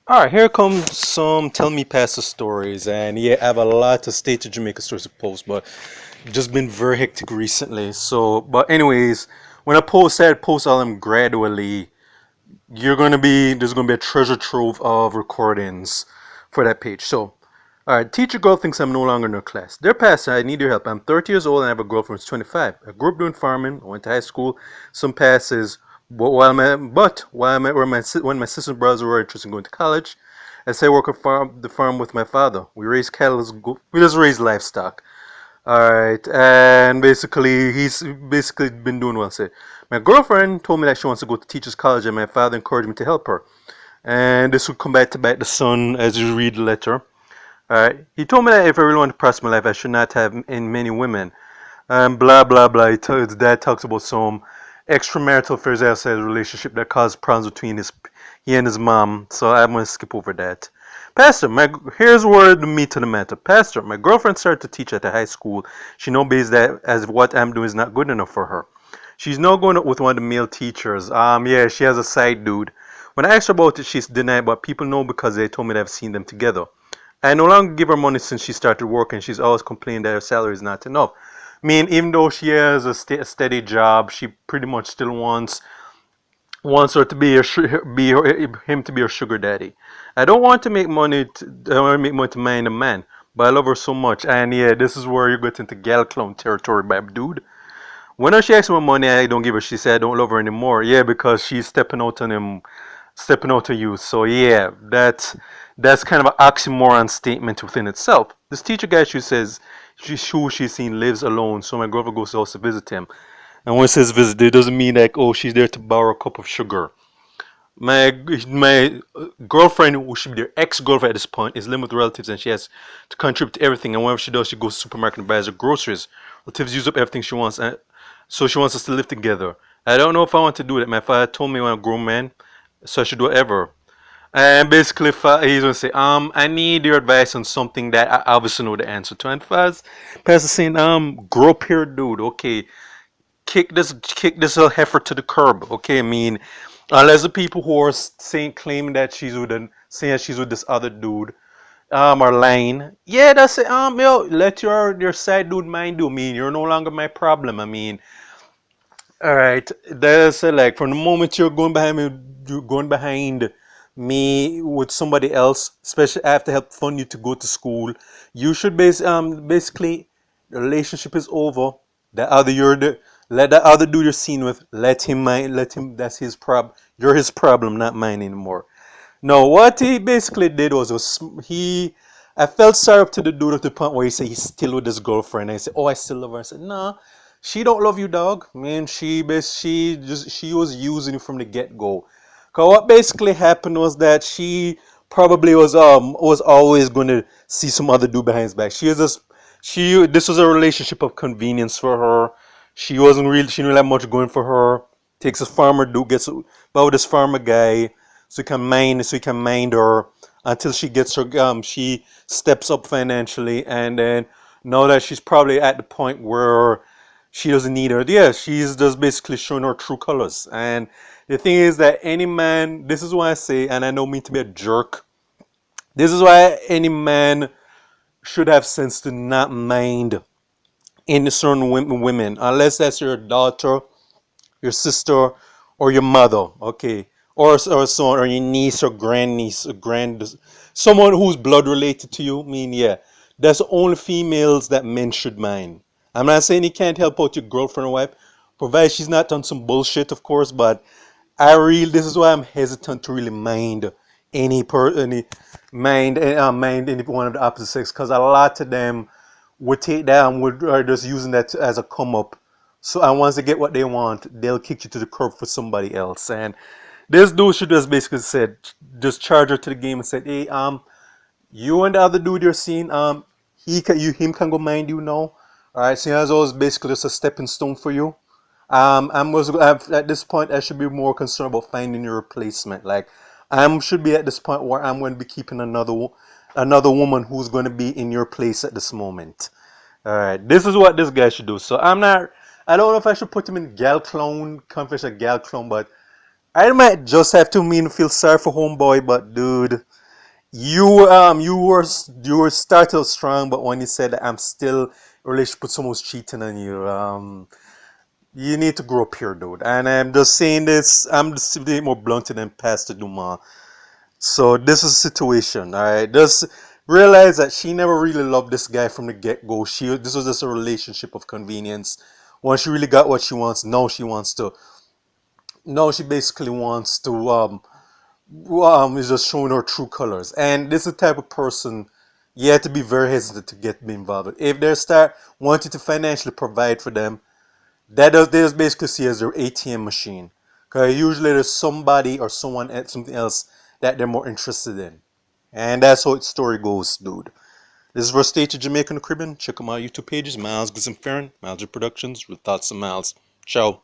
All right, here comes some tell me pasta stories, and yeah, I have a lot of state of Jamaica stories to post, but just been very hectic recently. So, but anyways, when I post all them gradually, there's gonna be a treasure trove of recordings for that page. So, all right, teacher girl thinks I'm no longer in her class. Dear pastor, I need your help. I'm 30 years old and I have a girlfriend who's 25. I grew up doing farming. I went to high school. Some passes. When my sisters and brothers were interested in going to college, I say work the farm with my father. We raise cattle. We just raise livestock. All right, and basically he's basically been doing well. Say, my girlfriend told me that she wants to go to teachers college, and my father encouraged me to help her. And this would come back to bite the son as you read the letter. Alright. He told me that if I really want to prosper my life, I should not have in many women. Blah blah blah. His dad talks about some extramarital affairs outside the relationship that caused problems between he and his mom. So I'm gonna skip over that. Pastor, here's where the meat to the matter. Pastor, my girlfriend started to teach at a high school. She now believes that as if what I'm doing is not good enough for her. She's now going up with one of the male teachers. Yeah, she has a side dude. When I asked her about it, she's denied, but people know because they told me that I've seen them together. I no longer give her money since she started working. She's always complaining that her salary is not enough. I mean, even though she has a steady job, she pretty much still wants her to him to be her sugar daddy. I don't want to make money. I don't want to make money to mind a man, but I love her so much. And yeah, this is where you get into gal clown territory, babe, dude. Whenever she asks me for money, I don't give her. She said I don't love her anymore. Yeah, because she's stepping out to you. So yeah, that's kind of an oxymoron statement within itself. This teacher guy, she says who she's seen lives alone, so my girlfriend goes to also visit him. And when it says visit, it doesn't mean like, oh, she's there to borrow a cup of sugar. My girlfriend, who should be their ex-girlfriend at this point, is living with relatives and she has to contribute to everything. And whenever she does, she goes to the supermarket and buys her groceries. Relatives use up everything she wants, and so she wants us to live together. I don't know if I want to do that. My father told me when I'm a grown man, so I should do whatever. And basically, he's gonna say, I need your advice on something that I obviously know the answer to. And Pastor saying, grow up here, dude. Okay, kick this little heifer to the curb. Okay, I mean, unless the people who are saying claiming that saying she's with this other dude, are lying. Yeah, that's it. Let your side dude mind you. I mean, you're no longer my problem. I mean, all right, there's like from the moment you're going behind me with somebody else, especially I have to help fund you to go to school. You should basically the relationship is over. The other you're the Let the other dude you're seen with let him that's his prob you're his problem, not mine anymore. No, what he basically did was he I felt sorry up to the dude at the point where he said he's still with his girlfriend. I said, "Oh, I still love her." I said, "Nah, she don't love you, dog. Man, she was using you from the get go." Cause what basically happened was that she probably was always going to see some other dude behind his back. She this was a relationship of convenience for her. She didn't really have much going for her. Takes a farmer dude gets about this farmer guy so he can mind her until she steps up financially, and then now that she's probably at the point where she doesn't need her. Yeah, she's just basically showing her true colors. And the thing is that any man, this is why I say, and I don't mean to be a jerk, this is why any man should have sense to not mind any certain women, unless that's your daughter, your sister, or your mother, okay, or someone, or your niece or grandniece or someone who's blood related to you. I mean, yeah, that's only females that men should mind. I'm not saying you can't help out your girlfriend or wife, provided she's not on some bullshit, of course. But this is why I'm hesitant to really mind mind any one of the opposite sex, because a lot of them would take that and are just using that as a come up. So and once they get what they want, they'll kick you to the curb for somebody else. And this dude should just basically said, just charge her to the game and said, hey, you and the other dude you're seeing, him can go mind you now. All right, so as always, basically just a stepping stone for you. At this point, I should be more concerned about finding your replacement. Like, I should be at this point where I'm going to be keeping another woman who's going to be in your place at this moment. All right, this is what this guy should do. So I don't know if I should put him in gal clone, confession gal clone, but I might just have to mean feel sorry for homeboy, but dude, you were started strong, but when you said that I'm still in a relationship with someone who's cheating on you, you need to grow up here, dude. And I'm just saying this. I'm just being more blunt than Pastor Dumas. So this is the situation, all right. Just realize that she never really loved this guy from the get go. This was just a relationship of convenience. Once she really got what she wants, now she basically wants to is just showing her true colors. And this is the type of person you have to be very hesitant to get involved with. If they start wanting to financially provide for them, they just basically see as their ATM machine. Because usually there's somebody or something else that they're more interested in. And that's how its story goes, dude. This is for State of Jamaica and the Caribbean. Check out my YouTube pages, Miles Gleason Farron, Miles Productions, with Thoughts of Miles. Ciao.